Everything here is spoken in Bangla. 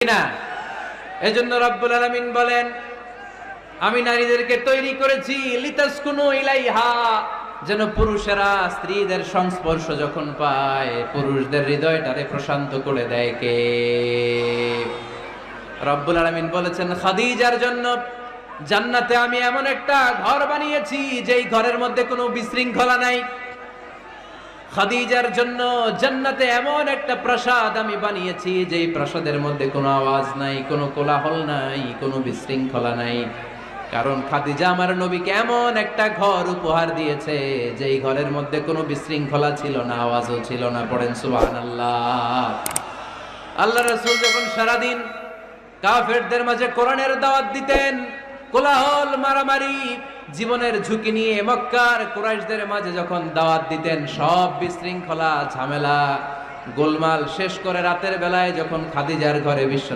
না। এজন্য রব্বুল আলামিন বলেন, আমি নারীদেরকে তৈরি করেছি লিতাসকুনু ইলাইহা, যেন পুরুষেরা স্ত্রীদের সংস্পর্শ যখন পায় পুরুষদের হৃদয়টারে প্রশান্ত করে দেয়। কে? রব্বুল আলামিন বলেছেন খাদিজার জন্য জান্নাতে আমি এমন একটা ঘর বানিয়েছি যেই ঘরের মধ্যে কোনো বিশৃঙ্খলা নাই। খাদিজার জন্য জান্নাতে এমন একটা প্রাসাদ আমি বানিয়েছি যেই প্রাসাদের মধ্যে কোনো আওয়াজ নাই, কোনো কোলাহল নাই, কোনো বিশৃঙ্খলা নাই। কারণ খাদিজা আমার নবীকে এমন একটা ঘর উপহার দিয়েছে যেই ঘরের মধ্যে কোনো বিশৃঙ্খলা ছিল না, আওয়াজও ছিল না। পড়েন সুবহানাল্লাহ। আল্লাহ রাসূল যখন সারাদিন কাফেরদের মাঝে কোরআনের দাওয়াত দিতেন, কোলাহল মারামারি জীবনের ঝুঁকি নিয়ে মক্কার কুরাইশদের মাঝে যখন দাওয়াত দিতেন, সব বিশৃঙ্খলা ঝামেলা গোলমাল শেষ করে রাতের বেলায় যখন খাদিজার ঘরে বিশ্ব